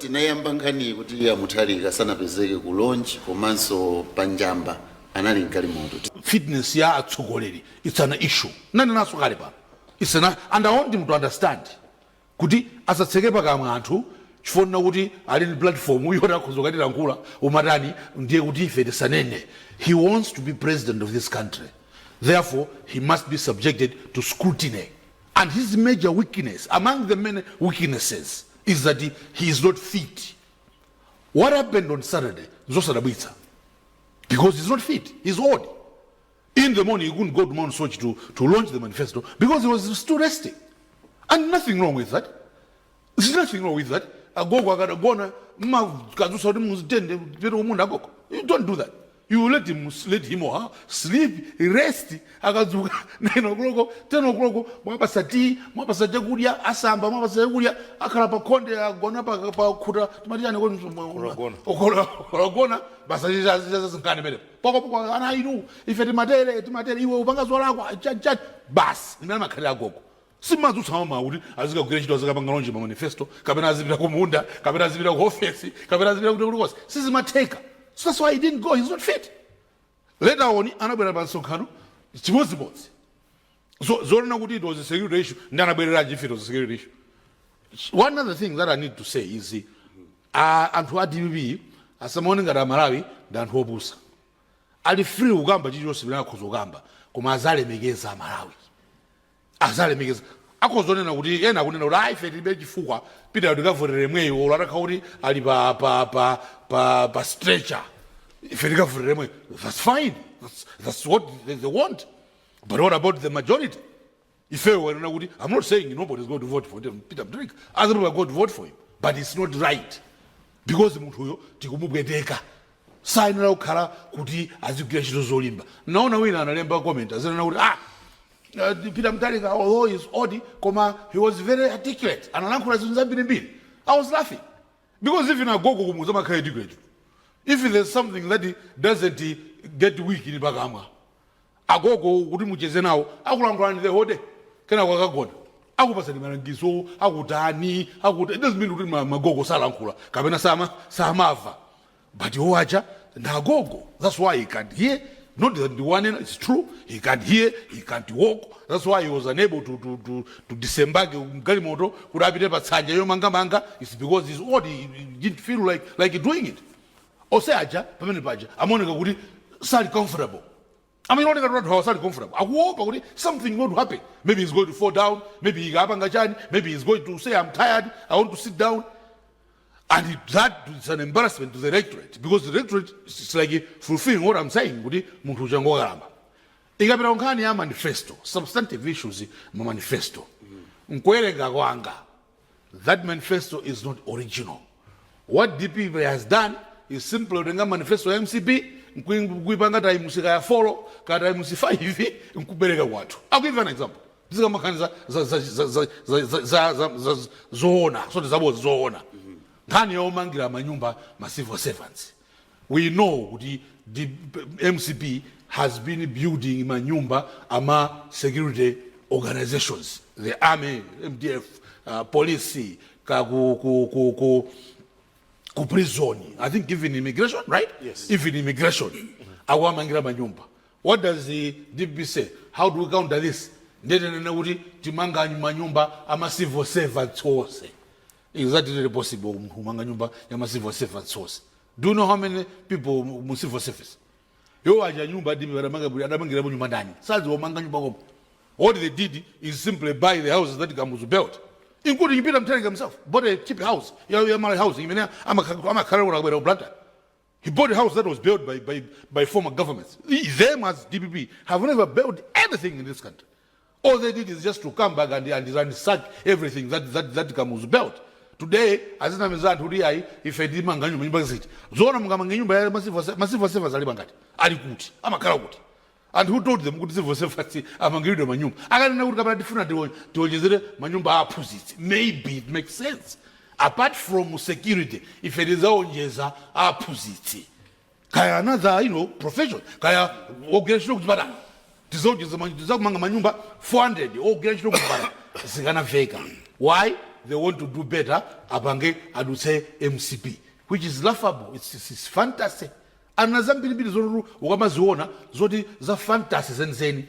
tinayamba nkhani kuti ya Mutharika sanapezeke ku launch komanso panjamba anali mgalimoto. Fitness ya atsogoleri, it's an issue. Nani naso kale pa. It's an, and I want him to understand. Kuti asatseke pakamwa anthu chifona kuti ali ni platform uyora kuzokatira nkula umatani ndiye kuti ife tisanene. He wants to be president of this country. Therefore, he must be subjected to scrutiny. And his major weakness, among the many weaknesses, is that he is not fit. What happened on Saturday? Zosadabwitsa. Because he's not fit. He's old. In the morning, he couldn't go to Mount Sochi to launch the manifesto because he was still resting. And nothing wrong with that. There's nothing wrong with that. You don't do that. You let him or her sleep, rest. 9 o'clock, 10 o'clock, mwapasati kulia, asamba, mwapasati kulia, akarapa konde, agona pa kuta, tumatiane korogona, basati zazinkane mele. Poko, ana inu, ifeti matere, iwe upanga zwala kwa, chat, bas, nimana makari agoko. Simazu sama maudi, azika kukirechido, azika pangalonji manifesto, kabena azibira kumunda, kabena azibira kuhofesi, kabena azibira kutukurukosi. Sisi mateka. So that's why he didn't go. He's not fit. Later on, anabera bansokano. It was the boss. So Zorna Woody was a security issue. Nanabera if it was a security issue. One other thing that I need to say is and to DBB as a morning at Malawi than Hobusa. Ali free Ugamba Jesus Kuzogamba. Kuma azale megeza Malawi. Azale megeza. Akozone na kuti ena kunena kuti ai feti beji fuwa pita kuti kavurire mweyo olara kauri ali pa stretcher feti kavurire mweyo. That's fine. That's what they want. But what about the majority? If I'm not saying nobody's going to vote for Peter Mutharika. Other people are going to vote for him. But it's not right. Because mtu tikumubweteka. Saina ukhala kuti azigire chito zolimba. Naona wina analemba comment azina kuti Peter Mutharika, although he's odd, he was very articulate. And I was laughing. Because if you go, if there's something that doesn't get weak in Bagama, I go now, I will run the whole day. Can I go? I will pass the Marangiso, I would Dani, I would, it doesn't mean my gogo salankula, Kabena Sama, Samava. But you watch, now go. That's why he can't hear. Not that the one is true, he can't hear, he can't walk. That's why he was unable to disembark Galimoto, could have been able to Sanja Manga. It's because he's old, he didn't feel like doing it. Or say, I'm only comfortable. I mean, only got comfortable. I walk, something going to happen. Maybe he's going to fall down, maybe he's going to say, I'm tired, I want to sit down. And that is an embarrassment to the electorate because the electorate is like fulfilling what I'm saying. Ikapita manifesto, substantive issues manifesto. That manifesto is not original. What DP has done is simply to manifesto MCP. I'll give you an example. This is zona. So this is zona. Civil servants. We know the MCP has been building manyumba ama security organizations. The army, MDF, police, prison. I think even immigration, right? Yes. Even immigration. Manyumba. What does the DP say? How do we counter this? Timanga manyumba ama civil servants. Is that really possible? Civil servants. Do you know how many people in civil service? What they did is simply buy the houses that was built, including Peter Mutharika himself. Bought a cheap house. I'm a He bought a house that was built by former governments. Them as DPP have never built anything in this country. All they did is just to come back and sack everything that was built. Today, as an Amazon, if I did Mangan University, Zona Mangan, massive servers are Libangat. Adequate. I'm a crowd. And who told them good civil service among you, Manum? I don't know about different to Manumba opposite. Maybe it makes sense. Apart from security, if it is all yes, opposite. Kaya another, profession. Kaya organization looks better. This is Manumba 400, organization looks better. It's gonna fake. Why? they want to do better apange adutse MCP, which is laughable. It's fantasy. Anazambiri zoru ukamaziona zoti za fantasy zenizeni.